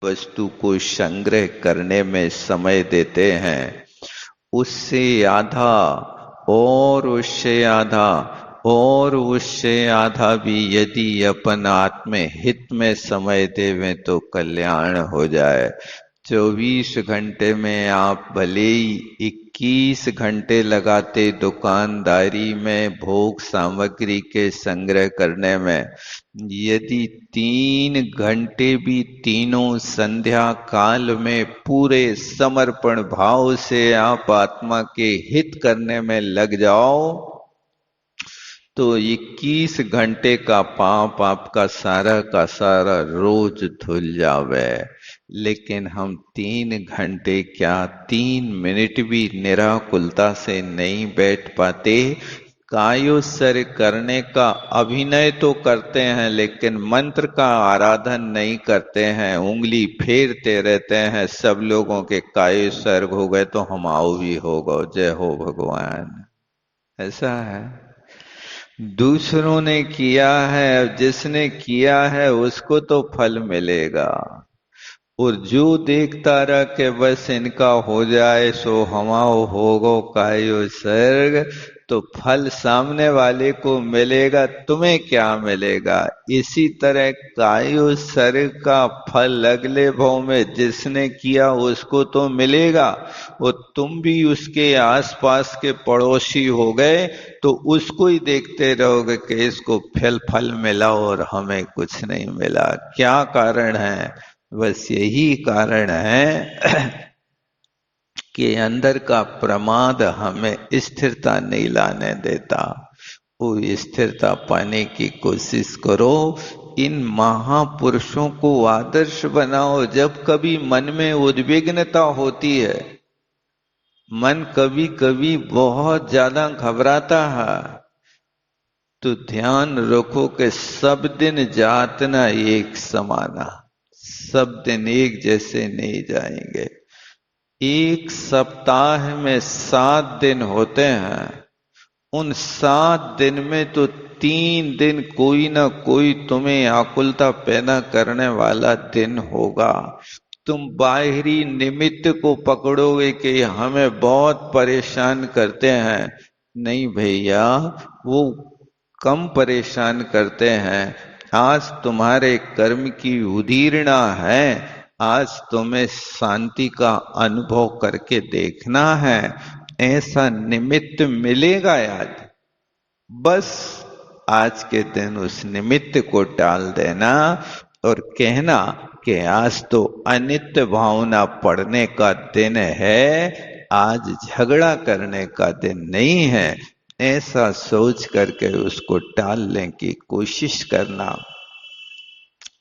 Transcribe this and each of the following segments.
वस्तु को संग्रह करने में समय देते हैं, उससे आधा और उससे आधा और उससे आधा भी यदि अपन आत्म हित में समय देवें तो कल्याण हो जाए। 24 घंटे में आप भले ही 21 घंटे लगाते दुकानदारी में भोग सामग्री के संग्रह करने में, यदि 3 घंटे भी तीनों संध्या काल में पूरे समर्पण भाव से आप आत्मा के हित करने में लग जाओ तो 21 घंटे का पाप आपका सारा का सारा रोज धुल जावे। लेकिन हम 3 घंटे क्या 3 मिनट भी निराकुलता से नहीं बैठ पाते। कायोत्सर्ग करने का अभिनय तो करते हैं लेकिन मंत्र का आराधन नहीं करते हैं, उंगली फेरते रहते हैं। सब लोगों के कायोत्सर्ग हो गए तो हम आओ भी हो गो, जय हो भगवान। ऐसा है, दूसरों ने किया है, जिसने किया है उसको तो फल मिलेगा। और जो देखता रहा कि बस इनका हो जाए सो हमाओ होगो कायो सर्ग, तो फल सामने वाले को मिलेगा, तुम्हें क्या मिलेगा। इसी तरह कायो सर्ग का फल अगले भाव में जिसने किया उसको तो मिलेगा, और तुम भी उसके आसपास के पड़ोसी हो गए तो उसको ही देखते रहोगे कि इसको फल मिला और हमें कुछ नहीं मिला। क्या कारण है? बस यही कारण है कि अंदर का प्रमाद हमें स्थिरता नहीं लाने देता। वो स्थिरता पाने की कोशिश करो, इन महापुरुषों को आदर्श बनाओ। जब कभी मन में उद्विग्नता होती है, मन कभी कभी बहुत ज्यादा घबराता है, तो ध्यान रखो कि सब दिन जातना एक समाना, सब दिन एक जैसे नहीं जाएंगे। एक सप्ताह में 7 दिन होते हैं, उन 7 दिन में तो 3 दिन कोई ना कोई तुम्हें आकुलता पैदा करने वाला दिन होगा। तुम बाहरी निमित्त को पकड़ोगे कि हमें बहुत परेशान करते हैं। नहीं भैया, वो कम परेशान करते हैं। आज तुम्हारे कर्म की उदीर्णा है, आज तुम्हें शांति का अनुभव करके देखना है। ऐसा निमित्त मिलेगा याद, बस आज के दिन उस निमित्त को टाल देना और कहना कि आज तो अनित्य भावना पढ़ने का दिन है, आज झगड़ा करने का दिन नहीं है। ऐसा सोच करके उसको टालने की कोशिश करना।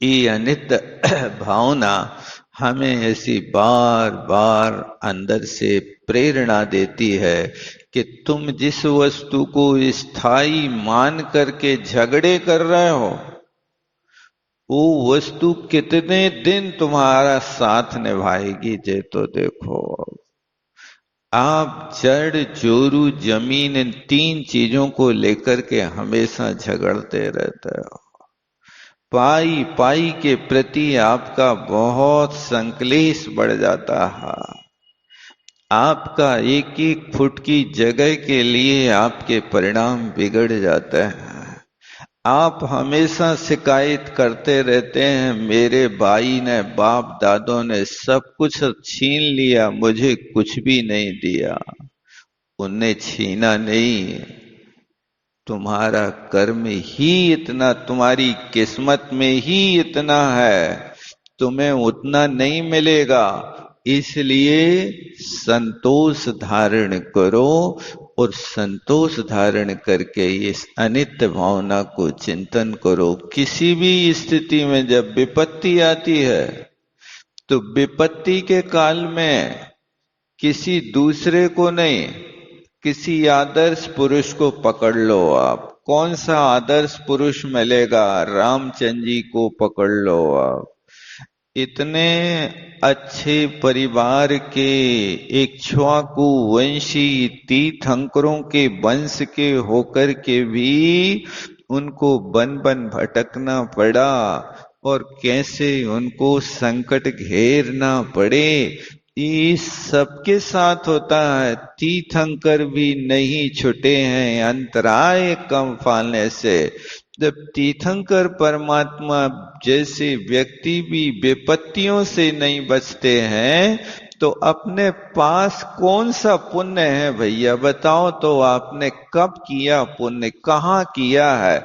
ये अनित्य भावना हमें ऐसी बार बार अंदर से प्रेरणा देती है कि तुम जिस वस्तु को स्थायी मान करके झगड़े कर रहे हो, वो वस्तु कितने दिन तुम्हारा साथ निभाएगी ये तो देखो। आप जड़ जोरू जमीन इन 3 चीजों को लेकर के हमेशा झगड़ते रहते हो। पाई पाई के प्रति आपका बहुत संकलेश बढ़ जाता है। आपका एक एक फुट की जगह के लिए आपके परिणाम बिगड़ जाते हैं। आप हमेशा शिकायत करते रहते हैं, मेरे भाई ने बाप दादों ने सब कुछ छीन लिया, मुझे कुछ भी नहीं दिया। उनने छीना नहीं, तुम्हारा कर्म ही इतना, तुम्हारी किस्मत में ही इतना है, तुम्हें उतना नहीं मिलेगा। इसलिए संतोष धारण करो और संतोष धारण करके इस अनित्य भावना को चिंतन करो। किसी भी स्थिति में जब विपत्ति आती है तो विपत्ति के काल में किसी दूसरे को नहीं, किसी आदर्श पुरुष को पकड़ लो। आप कौन सा आदर्श पुरुष मिलेगा? रामचंद्र जी को पकड़ लो। आप इतने अच्छे परिवार के इक्ष्वाकु वंशी तीर्थंकरों के वंश के होकर के भी उनको बन बन भटकना पड़ा। और कैसे उनको संकट घेरना पड़े, ये सबके साथ होता है। तीर्थंकर भी नहीं छुटे हैं अंतराय कम फालने से। जब तीर्थंकर परमात्मा जैसे व्यक्ति भी विपत्तियों से नहीं बचते हैं, तो अपने पास कौन सा पुण्य है भैया बताओ तो। आपने कब किया पुण्य, कहाँ किया है?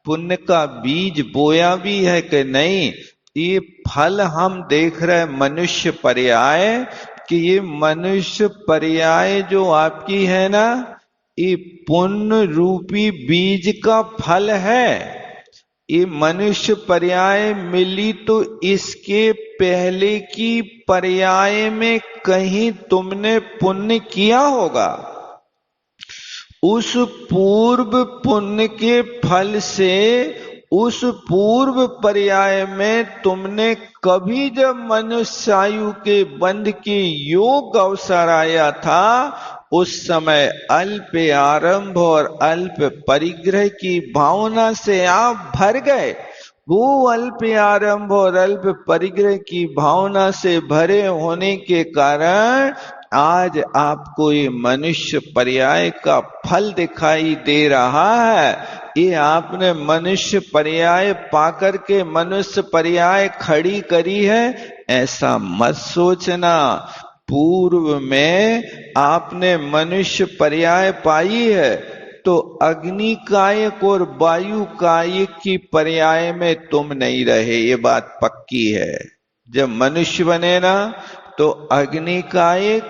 पुण्य का बीज बोया भी है कि नहीं? ये फल हम देख रहे मनुष्य पर्याय, कि ये मनुष्य पर्याय जो आपकी है ना, ये पुण्य रूपी बीज का फल है। ये मनुष्य पर्याय मिली तो इसके पहले की पर्याय में कहीं तुमने पुण्य किया होगा। उस पूर्व पुण्य के फल से उस पूर्व पर्याय में तुमने कभी जब मनुष्यायु के बंध के योग अवसर आया था, उस समय अल्प आरंभ और अल्प परिग्रह की भावना से आप भर गए। वो अल्प आरंभ और अल्प परिग्रह की भावना से भरे होने के कारण आज आपको ये मनुष्य पर्याय का फल दिखाई दे रहा है। ये आपने मनुष्य पर्याय पाकर के मनुष्य पर्याय खड़ी करी है, ऐसा मत सोचना। पूर्व में आपने मनुष्य पर्याय पाई है तो अग्नि कायक और वायु कायक की पर्याय में तुम नहीं रहे, ये बात पक्की है। जब मनुष्य बने ना तो अग्नि कायक,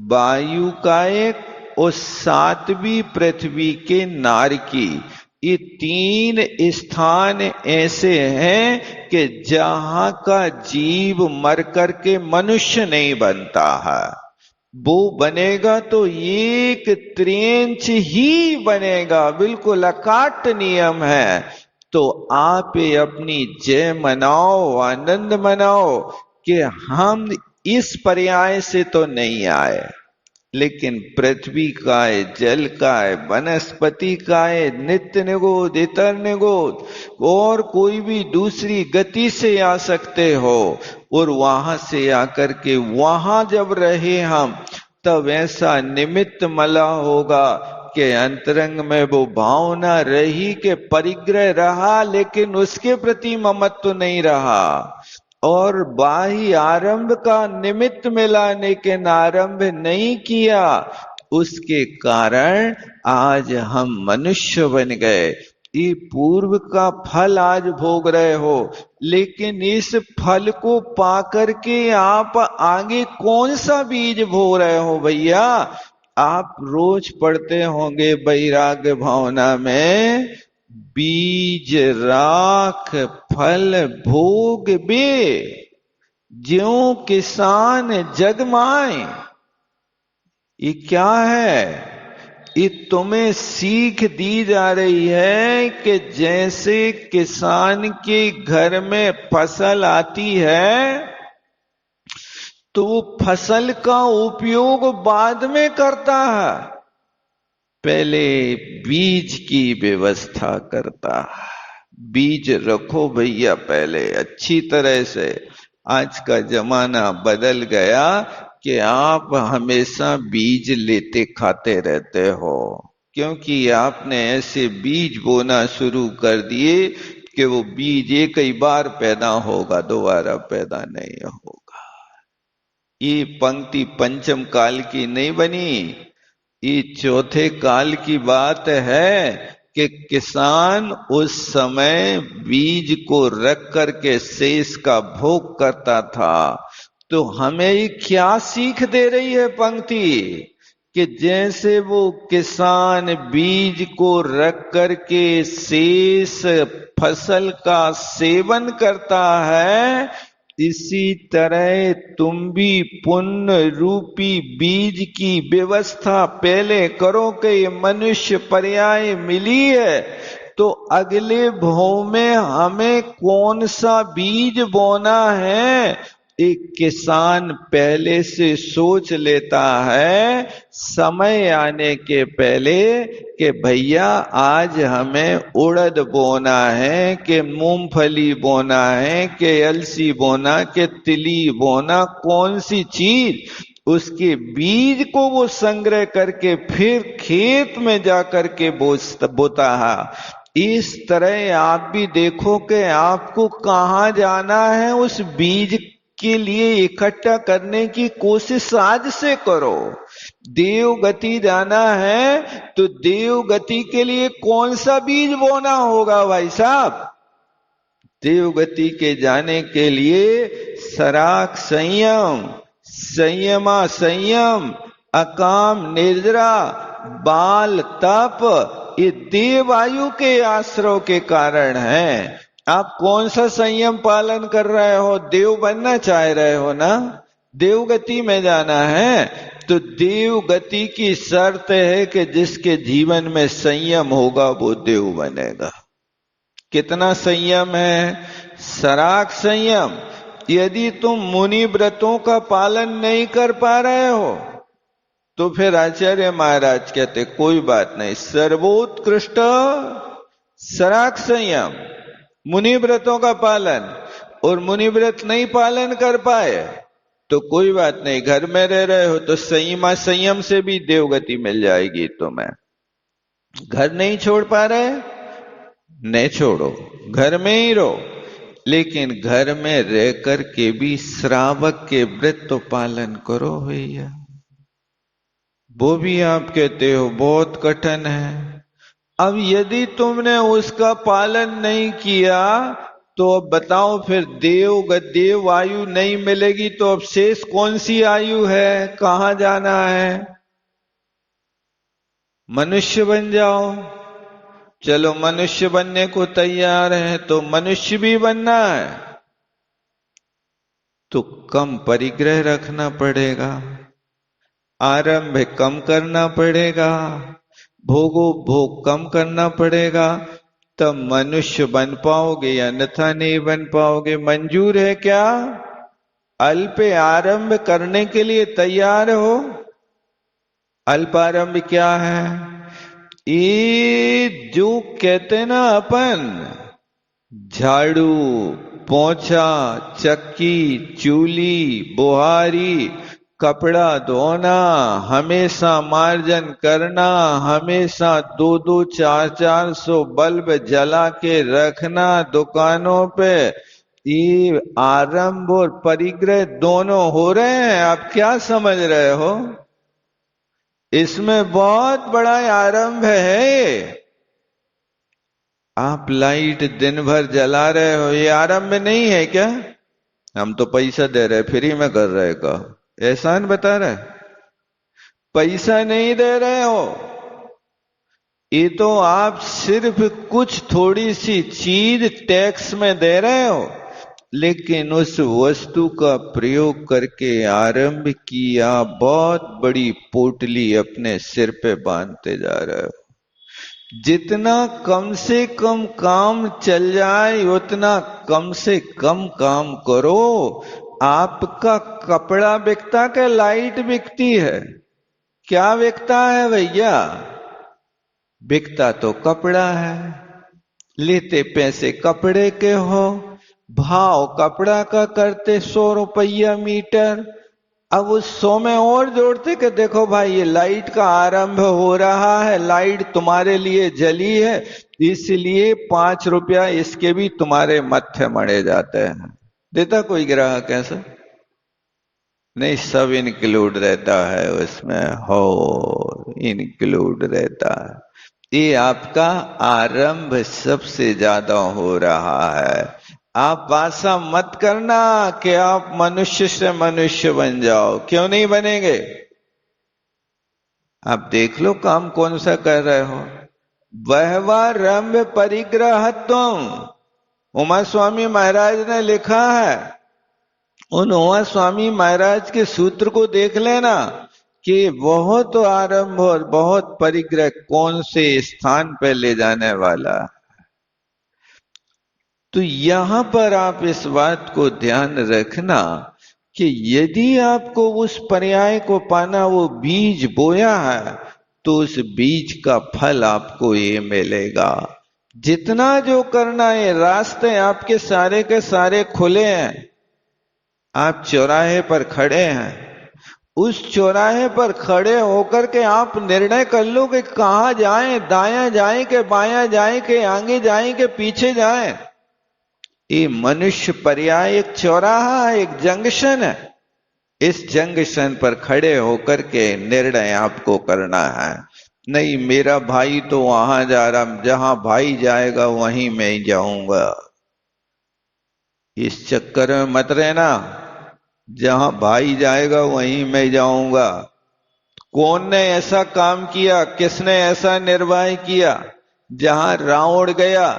वायु कायक और सातवीं पृथ्वी के नारकी, ये तीन स्थान ऐसे हैं कि जहां का जीव मर करके मनुष्य नहीं बनता है। वो बनेगा तो एक त्रिंच ही बनेगा, बिल्कुल अकाट नियम है। तो आप अपनी जय मनाओ, आनंद मनाओ कि हम इस पर्याय से तो नहीं आए, लेकिन पृथ्वी का है, जल का है, वनस्पति का है, नित्य निगोद, इतर निगोद और कोई भी दूसरी गति से आ सकते हो। और वहां से आकर के वहां जब रहे हम, तब ऐसा निमित्त मला होगा कि अंतरंग में वो भावना रही कि परिग्रह रहा, लेकिन उसके प्रति ममत्व नहीं रहा। और बाह्य आरंभ का निमित्त मिला लेकिन आरंभ नहीं किया, उसके कारण आज हम मनुष्य बन गए। ये पूर्व का फल आज भोग रहे हो, लेकिन इस फल को पाकर के आप आगे कौन सा बीज भोग रहे हो भैया? आप रोज पढ़ते होंगे वैराग्य भावना में, बीज राख फल भोग बे, ज्यों किसान जग माए। ये क्या है? ये तुम्हें सीख दी जा रही है कि जैसे किसान के घर में फसल आती है तो वो फसल का उपयोग बाद में करता है, पहले बीज की व्यवस्था करता है। बीज रखो भैया पहले अच्छी तरह से। आज का जमाना बदल गया कि आप हमेशा बीज लेते खाते रहते हो, क्योंकि आपने ऐसे बीज बोना शुरू कर दिए कि वो बीज एक ही बार पैदा होगा, दोबारा पैदा नहीं होगा। ये पंक्ति पंचम काल की नहीं बनी, ये चौथे काल की बात है कि किसान उस समय बीज को रख करके शेष का भोग करता था। तो हमें ये क्या सीख दे रही है पंक्ति कि जैसे वो किसान बीज को रख करके शेष फसल का सेवन करता है, इसी तरह तुम भी पुण्य रूपी बीज की व्यवस्था पहले करो कि ये मनुष्य पर्याय मिली है तो अगले भव में हमें कौन सा बीज बोना है, एक किसान पहले से सोच लेता है समय आने के पहले कि भैया आज हमें उड़द बोना है, कि मूंगफली बोना है, कि अलसी बोना, कि तिली बोना, कौन सी चीज, उसके बीज को वो संग्रह करके फिर खेत में जाकर के बोता है। इस तरह आप भी देखो कि आपको कहां जाना है, उस बीज के लिए इकट्ठा करने की कोशिश आज से करो। देव गति जाना है तो देव गति के लिए कौन सा बीज बोना होगा भाई साहब? देव गति के जाने के लिए सराक संयम, संयमा संयम, अकाम निद्रा, बाल तप, ये देव आयु के आश्रय के कारण है। आप कौन सा संयम पालन कर रहे हो? देव बनना चाह रहे हो ना, देव गति में जाना है, तो देव गति की शर्त है कि जिसके जीवन में संयम होगा वो देव बनेगा। कितना संयम है? सराक संयम। यदि तुम मुनि व्रतों का पालन नहीं कर पा रहे हो तो फिर आचार्य महाराज कहते कोई बात नहीं, सर्वोत्कृष्ट सराक संयम, मुनि व्रतों का पालन। और मुनि व्रत नहीं पालन कर पाए तो कोई बात नहीं, घर में रह रहे हो तो संयमा संयम से भी देवगति मिल जाएगी तुम्हें। घर नहीं छोड़ पा रहे, नहीं छोड़ो, घर में ही रहो, लेकिन घर में रह कर के भी श्रावक के व्रत तो पालन करो भैया। वो भी आप कहते हो बहुत कठिन है। अब यदि तुमने उसका पालन नहीं किया तो अब बताओ फिर देव आयु नहीं मिलेगी तो अब शेष कौन सी आयु है? कहां जाना है? मनुष्य बन जाओ। चलो मनुष्य बनने को तैयार है तो मनुष्य भी बनना है तो कम परिग्रह रखना पड़ेगा, आरंभ कम करना पड़ेगा, भोग कम करना पड़ेगा, तब मनुष्य बन पाओगे, अन्यथा नहीं बन पाओगे। मंजूर है क्या? अल्प आरंभ करने के लिए तैयार हो? अल्प आरंभ क्या है? ये जो कहते ना अपन, झाड़ू, पोंछा, चक्की, चूली, बुहारी, कपड़ा धोना, हमेशा मार्जन करना, हमेशा 2-2, 400 बल्ब जला के रखना दुकानों पे, ये आरंभ और परिग्रह दोनों हो रहे हैं। आप क्या समझ रहे हो? इसमें बहुत बड़ा आरंभ है। आप लाइट दिन भर जला रहे हो, ये आरंभ नहीं है क्या? हम तो पैसा दे रहे, फ्री में कर रहे का एहसान बता रहे, पैसा नहीं दे रहे हो। ये तो आप सिर्फ कुछ थोड़ी सी चीज टैक्स में दे रहे हो, लेकिन उस वस्तु का प्रयोग करके आरंभ किया बहुत बड़ी पोटली अपने सिर पे बांधते जा रहे हो। जितना कम से कम काम चल जाए उतना कम से कम काम करो। आपका कपड़ा बिकता क्या लाइट बिकती है? क्या बिकता है भैया? बिकता तो कपड़ा है। लेते पैसे कपड़े के हो, भाव कपड़ा का करते 100 रुपया मीटर। अब उस 100 में और जोड़ते कि देखो भाई ये लाइट का आरंभ हो रहा है, लाइट तुम्हारे लिए जली है, इसलिए 5 रुपया इसके भी तुम्हारे मत्थे मड़े जाते हैं। देता कोई ग्राहक ऐसा? नहीं, सब इंक्लूड रहता है उसमें, हो इंक्लूड रहता है। ये आपका आरंभ सबसे ज्यादा हो रहा है। आप आशा मत करना कि आप मनुष्य से मनुष्य बन जाओ, क्यों नहीं बनेंगे? आप देख लो काम कौन सा कर रहे हो। वहवारंभ परिग्रहत्वम, उमा स्वामी महाराज ने लिखा है। उन उमा स्वामी महाराज के सूत्र को देख लेना कि बहुत आरंभ और बहुत परिग्रह कौन से स्थान पर ले जाने वाला। तो यहां पर आप इस बात को ध्यान रखना कि यदि आपको उस पर्याय को पाना, वो बीज बोया है, तो उस बीज का फल आपको ये मिलेगा। जितना जो करना है, रास्ते आपके सारे के सारे खुले हैं। आप चौराहे पर खड़े हैं, उस चौराहे पर खड़े होकर के आप निर्णय कर लो कि कहां जाएं, दायां जाएं कि बायां जाएं कि आगे जाएं कि पीछे जाएं। ये मनुष्य पर्याय एक चौराहा है, एक जंक्शन है। इस जंक्शन पर खड़े होकर के निर्णय आपको करना है। नहीं, मेरा भाई तो वहां जा रहा, जहां भाई जाएगा वहीं मैं जाऊंगा, इस चक्कर में मत रहना। जहां भाई जाएगा वहीं मैं जाऊंगा। कौन ने ऐसा काम किया, किसने ऐसा निर्वाह किया? जहां रावण गया,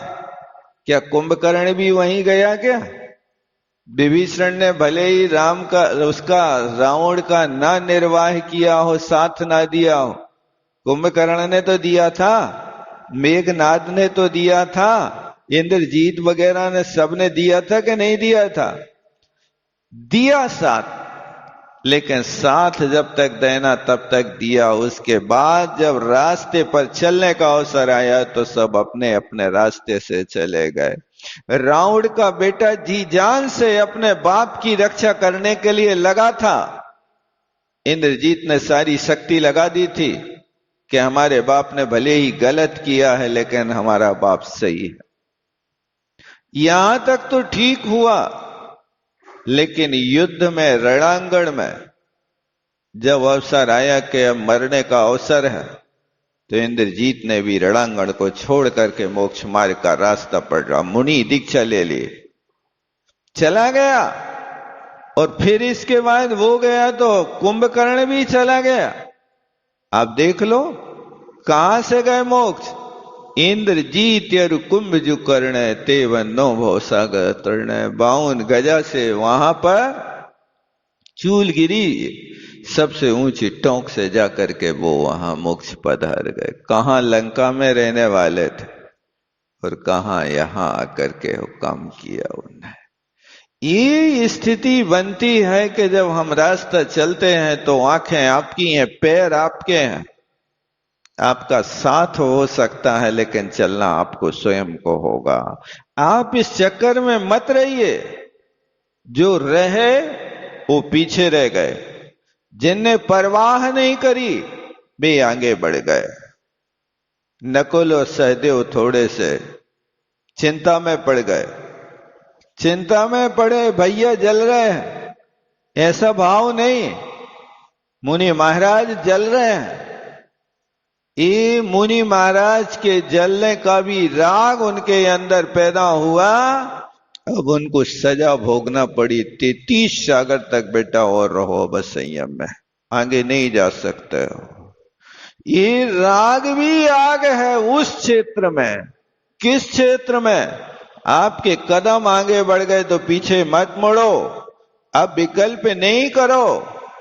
क्या कुंभकर्ण भी वहीं गया क्या? विभीषण ने भले ही राम का, उसका, रावण का ना निर्वाह किया हो, साथ ना दिया हो, कुंभकर्ण ने तो दिया था, मेघनाद ने तो दिया था, इंद्रजीत वगैरह ने, सबने दिया था कि नहीं दिया था? दिया साथ। लेकिन साथ जब तक देना तब तक दिया, उसके बाद जब रास्ते पर चलने का अवसर आया तो सब अपने अपने रास्ते से चले गए। रावण का बेटा जी जान से अपने बाप की रक्षा करने के लिए लगा था। इंद्रजीत ने सारी शक्ति लगा दी थी कि हमारे बाप ने भले ही गलत किया है लेकिन हमारा बाप सही है। यहां तक तो ठीक हुआ, लेकिन युद्ध में, रणांगण में जब अवसर आया कि अब मरने का अवसर है, तो इंद्रजीत ने भी रणांगण को छोड़ करके मोक्ष मार्ग का रास्ता पकड़ा, मुनि दीक्षा ले ली, चला गया। और फिर इसके बाद वो गया तो कुंभकर्ण भी चला गया। आप देख लो कहां से गए मोक्ष। इंद्रजीत यरु कुंभजु कर्ण तेवन नो भव सागर तरण। 52 गजा से वहां पर चूलगिरी सबसे ऊंची टोंक से जाकर के वो वहां मोक्ष पधार गए। कहां लंका में रहने वाले थे और कहां यहां आकर के काम किया उन्होंने। ये स्थिति बनती है कि जब हम रास्ता चलते हैं तो आंखें आपकी हैं, पैर आपके हैं, आपका साथ हो सकता है, लेकिन चलना आपको स्वयं को होगा। आप इस चक्कर में मत रहिए। जो रहे वो पीछे रह गए, जिनने परवाह नहीं करी वे आगे बढ़ गए। नकुल और सहदेव थोड़े से चिंता में पड़ गए, चिंता में पड़े, भैया जल रहे हैं, ऐसा भाव नहीं, मुनि महाराज जल रहे हैं। ये मुनि महाराज के जलने का भी राग उनके अंदर पैदा हुआ। अब उनको सजा भोगना पड़ी। 33 सागर तक बेटा और रहो बस संयम में, आगे नहीं जा सकते हो। ये राग भी आग है उस क्षेत्र में। किस क्षेत्र में? आपके कदम आगे बढ़ गए तो पीछे मत मुड़ो, अब विकल्प नहीं करो।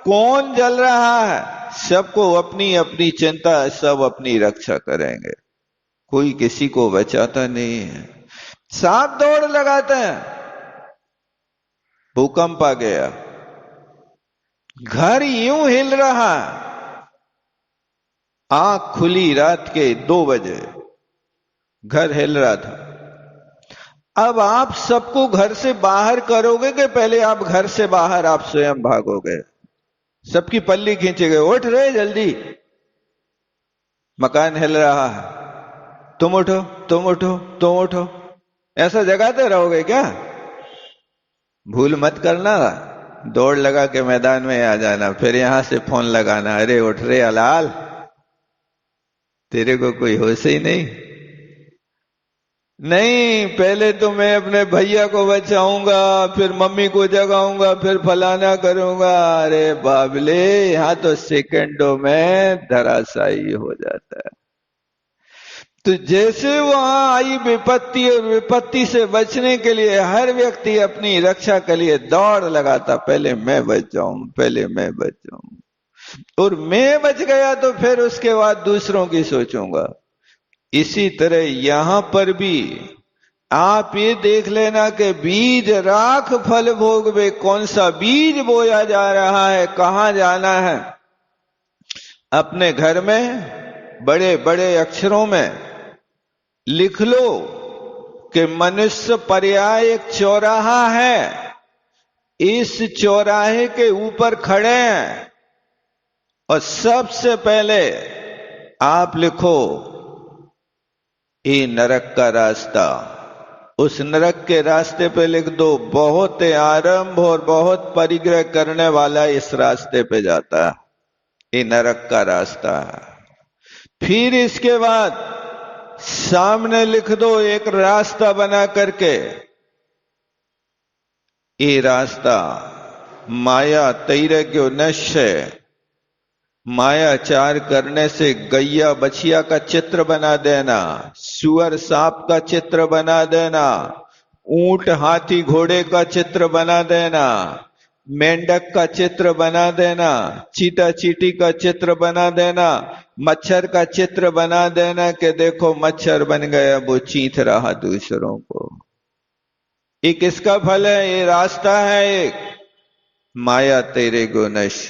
कौन जल रहा है? सबको अपनी अपनी चिंता है, सब अपनी रक्षा करेंगे, कोई किसी को बचाता नहीं है। सांप दौड़ लगाते हैं, भूकंप आ गया, घर यूं हिल रहा, आंख खुली रात के 2 बजे, घर हिल रहा था। अब आप सबको घर से बाहर करोगे कि पहले आप घर से बाहर आप स्वयं भागोगे? सबकी पल्ली खींचे गए, उठ रहे जल्दी, मकान हिल रहा है, तुम उठो तुम उठो तुम उठो। ऐसा जगाते रहोगे क्या? भूल मत करना, दौड़ लगा के मैदान में आ जाना, फिर यहां से फोन लगाना, अरे उठ रे हलाल, तेरे को कोई होश ही नहीं। नहीं, पहले तो मैं अपने भैया को बचाऊंगा, फिर मम्मी को जगाऊंगा, फिर फलाना करूंगा। अरे बाबले, यहां तो सेकंडों में धराशायी हो जाता है। तो जैसे वहां आई विपत्ति, और विपत्ति से बचने के लिए हर व्यक्ति अपनी रक्षा के लिए दौड़ लगाता, पहले मैं बच जाऊं, पहले मैं बच जाऊं, और मैं बच गया तो फिर उसके बाद दूसरों की सोचूंगा। इसी तरह यहां पर भी आप ये देख लेना कि बीज राख फल भोगवे, कौन सा बीज बोया जा रहा है, कहां जाना है। अपने घर में बड़े बड़े अक्षरों में लिख लो कि मनुष्य पर्याय एक चौराहा है, इस चौराहे के ऊपर खड़े हैं और सबसे पहले आप लिखो ये नरक का रास्ता। उस नरक के रास्ते पे लिख दो बहुत आरंभ और बहुत परिग्रह करने वाला इस रास्ते पे जाता है, ये नरक का रास्ता है। फिर इसके बाद सामने लिख दो एक रास्ता बना करके, ये रास्ता माया तैरज्ञो नश्य, मायाचार करने से गैया बछिया का चित्र बना देना, सुअर सांप का चित्र बना देना, ऊंट हाथी घोड़े का चित्र बना देना, मेंढक का चित्र बना देना, चीता चींटी का चित्र बना देना, मच्छर का चित्र बना देना कि देखो मच्छर बन गया, वो चींथ रहा दूसरों को। ये किसका फल है? ये रास्ता है एक, माया तेरे गुणश।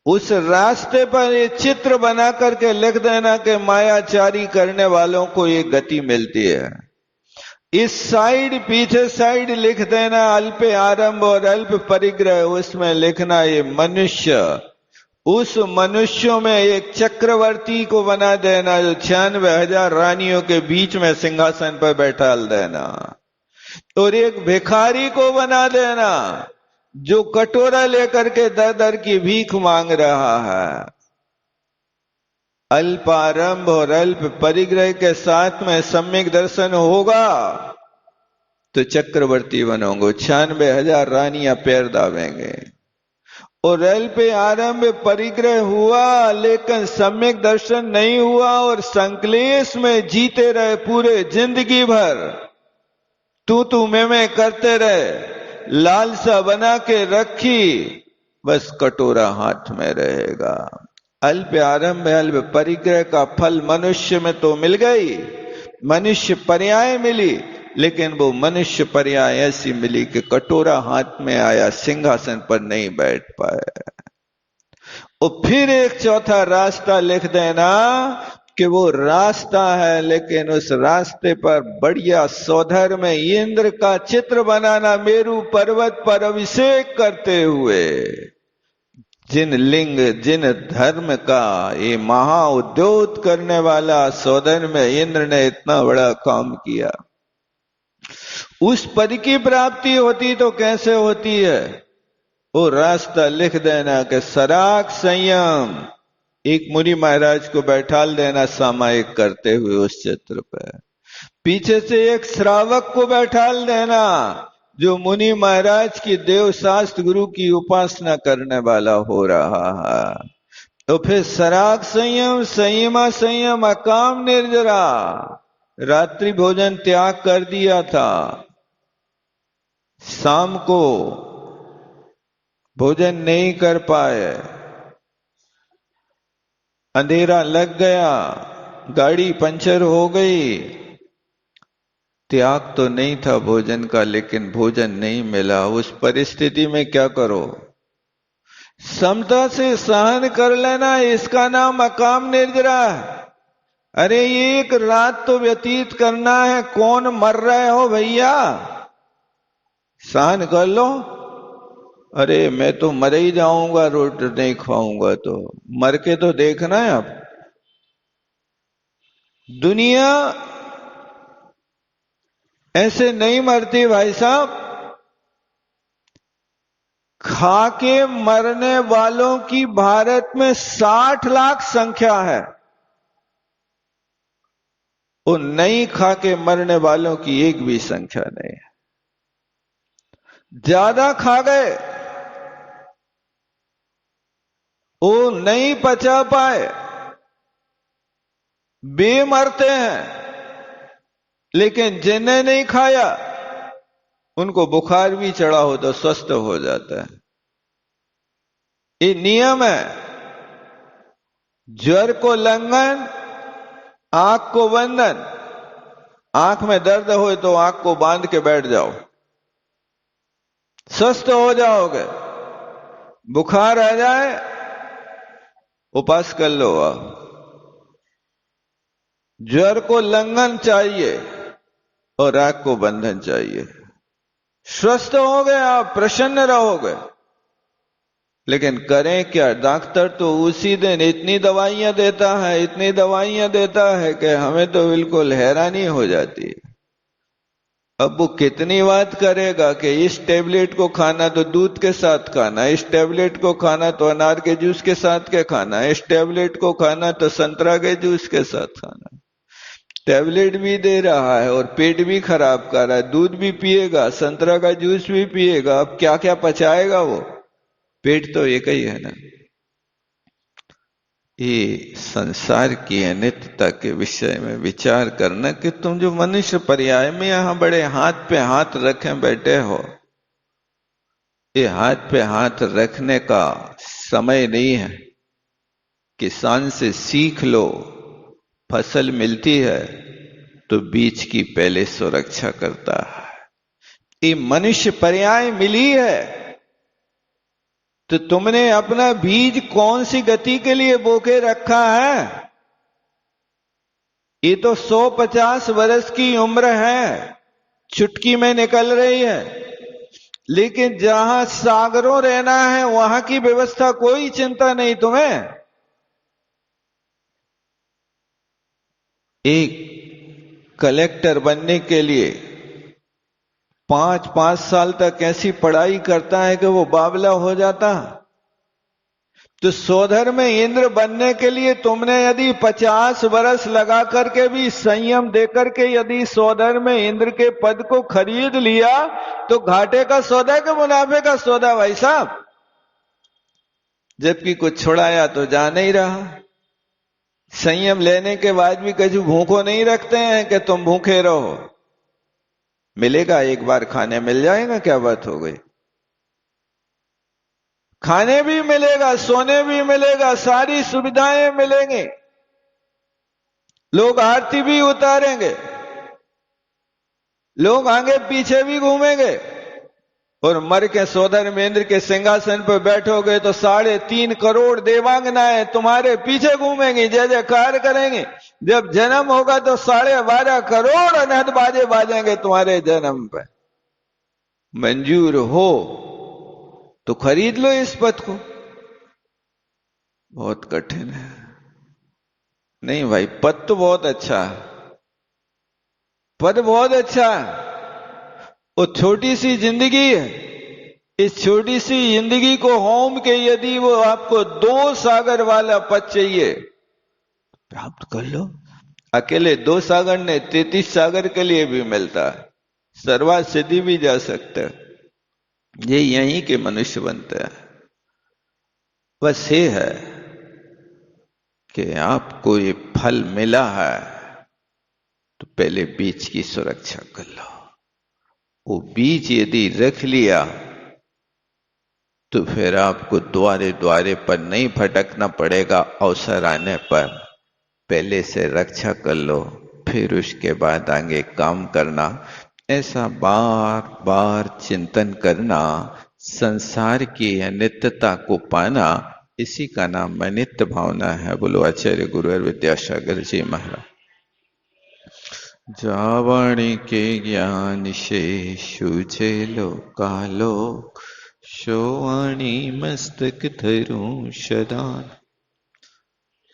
उस रास्ते पर ये चित्र बना करके लिख देना कि मायाचारी करने वालों को ये गति मिलती है। इस साइड पीछे साइड लिख देना अल्प आरंभ और अल्प परिग्रह, उसमें लिखना ये मनुष्य। उस मनुष्यों में एक चक्रवर्ती को बना देना जो 96,000 रानियों के बीच में सिंहासन पर बैठा देना, और एक भिखारी को बना देना जो कटोरा लेकर के दर दर की भीख मांग रहा है। अल्प आरंभ और अल्प परिग्रह के साथ में सम्यक दर्शन होगा तो चक्रवर्ती बनोगे, 96,000 रानियां पैर दावेंगे। और अल्प आरंभ परिग्रह हुआ लेकिन सम्यक दर्शन नहीं हुआ और संकलेश में जीते रहे पूरे जिंदगी भर, तू मैं करते रहे, लालसा बना के रखी, बस कटोरा हाथ में रहेगा। अल्प आरंभ अल्प परिग्रह का फल मनुष्य में तो मिल गई, मनुष्य पर्याय मिली, लेकिन वो मनुष्य पर्याय ऐसी मिली कि कटोरा हाथ में आया, सिंहासन पर नहीं बैठ पाए। और फिर एक चौथा रास्ता लिख देना कि वो रास्ता है, लेकिन उस रास्ते पर बढ़िया सौधर में इंद्र का चित्र बनाना, मेरू पर्वत पर अभिषेक करते हुए। जिन लिंग जिन धर्म का ये महा उद्योग करने वाला सौधर में इंद्र ने इतना बड़ा काम किया, उस पद की प्राप्ति होती तो कैसे होती है? वो रास्ता लिख देना कि सराग संयम, एक मुनि महाराज को बैठाल देना सामायिक करते हुए उस चित्र पर, पीछे से एक श्रावक को बैठाल देना जो मुनि महाराज की देव शास्त्र गुरु की उपासना करने वाला हो रहा है। तो फिर सराग संयम, संयमा संयम, अकाम निर्जरा, रात्रि भोजन त्याग कर दिया था, शाम को भोजन नहीं कर पाए, अंधेरा लग गया, गाड़ी पंचर हो गई, त्याग तो नहीं था भोजन का, लेकिन भोजन नहीं मिला। उस परिस्थिति में क्या करो? समता से सहन कर लेना, इसका नाम अकाम निर्जरा है। अरे ये एक रात तो व्यतीत करना है, कौन मर रहे हो भैया, सहन कर लो। अरे मैं तो मर ही जाऊंगा, रोटी नहीं खाऊंगा, तो मर के तो देखना है। अब दुनिया ऐसे नहीं मरती भाई साहब। खा के मरने वालों की भारत में 60 लाख संख्या है, वो नहीं खा के मरने वालों की एक भी संख्या नहीं है। ज्यादा खा गए, वो नहीं पचा पाए, बे मरते हैं। लेकिन जिन्हें नहीं खाया उनको बुखार भी चढ़ा हो तो स्वस्थ हो जाता है। ये नियम है। ज्वर को लंघन, आंख को बंधन, आंख में दर्द हो तो आंख को बांध के बैठ जाओ, स्वस्थ हो जाओगे। बुखार आ जाए, उपास कर लो। ज्वर को लंघन चाहिए और राग को बंधन चाहिए। स्वस्थ हो गए आप, प्रसन्न रहोगे। लेकिन करें क्या? डॉक्टर तो उसी दिन इतनी दवाइयां देता है, इतनी दवाइयां देता है कि हमें तो बिल्कुल हैरानी हो जाती है। अब वो कितनी बात करेगा कि इस टेबलेट को खाना तो दूध के साथ खाना, इस टेबलेट को खाना तो अनार के जूस के साथ के खाना, इस टेबलेट को खाना तो संतरा के जूस के साथ खाना। टेबलेट भी दे रहा है और पेट भी खराब कर रहा है, दूध भी पिएगा, संतरा का जूस भी पिएगा, अब क्या क्या पचाएगा वो? पेट तो एक ही है ना। ये संसार की अनित्यता के विषय में विचार करना कि तुम जो मनुष्य पर्याय में यहां बड़े हाथ पे हाथ रखे बैठे हो, ये हाथ पे हाथ रखने का समय नहीं है। किसान से सीख लो, फसल मिलती है तो बीज की पहले सुरक्षा करता है। ये मनुष्य पर्याय मिली है तो तुमने अपना बीज कौन सी गति के लिए बोके रखा है? ये तो 150 वर्ष की उम्र है, चुटकी में निकल रही है। लेकिन जहां सागरों रहना है वहां की व्यवस्था कोई चिंता नहीं तुम्हें। एक कलेक्टर बनने के लिए 5-5 साल तक ऐसी पढ़ाई करता है कि वो बावला हो जाता। तो सोधर में इंद्र बनने के लिए तुमने यदि 50 वर्ष लगा करके भी संयम देकर के यदि सोधर में इंद्र के पद को खरीद लिया तो घाटे का सौदा के मुनाफे का सौदा भाई साहब। जबकि कुछ छुड़ाया तो जा नहीं रहा। संयम लेने के बाद भी कभी भूखों नहीं रखते हैं कि तुम भूखे रहो। मिलेगा एक बार खाने मिल जाएगा, क्या बात हो गई? खाने भी मिलेगा, सोने भी मिलेगा, सारी सुविधाएं मिलेंगी, लोग आरती भी उतारेंगे, लोग आगे पीछे भी घूमेंगे। और मर के सोधर में इंद्र के सिंहासन पर बैठोगे तो 3.5 करोड़ देवांगनाएं तुम्हारे पीछे घूमेंगी, जय जयकार करेंगे। जब जन्म होगा तो 12.5 करोड़ अनहद बाजे बाजेंगे तुम्हारे जन्म पे। मंजूर हो तो खरीद लो इस पद को। बहुत कठिन है। नहीं भाई, पद तो बहुत अच्छा है, पद बहुत अच्छा है। वो छोटी सी जिंदगी है, इस छोटी सी जिंदगी को होम के यदि वो आपको 2 सागर वाला पद चाहिए प्राप्त कर लो। अकेले 2 सागर ने 33 सागर के लिए भी मिलता है, सर्वा सिद्धि भी जा सकता है। ये यहीं के मनुष्य बनते हैं। बस ये है कि आपको ये फल मिला है तो पहले बीज की सुरक्षा कर लो। वो बीज यदि रख लिया तो फिर आपको द्वारे द्वारे पर नहीं भटकना पड़ेगा। अवसर आने पर पहले से रक्षा कर लो, फिर उसके बाद आगे काम करना। ऐसा बार बार चिंतन करना, संसार की अनित्यता को पाना, इसी का नाम अनित्य भावना है। बोलो आचार्य गुरुवर विद्यासागर जी महाराज। जावाणी के ज्ञान से सूझे लोकालोक, सोवाणी मस्तक धरूं सदा,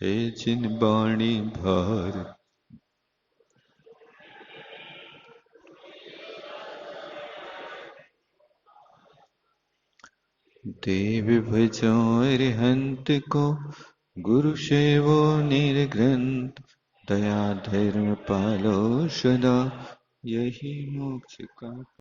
हे जिन बाणी भार। देव भजो अरिहंत को, गुरु सेवो निर्ग्रंथ, दया धर्म पालो सदा, यही मोक्ष का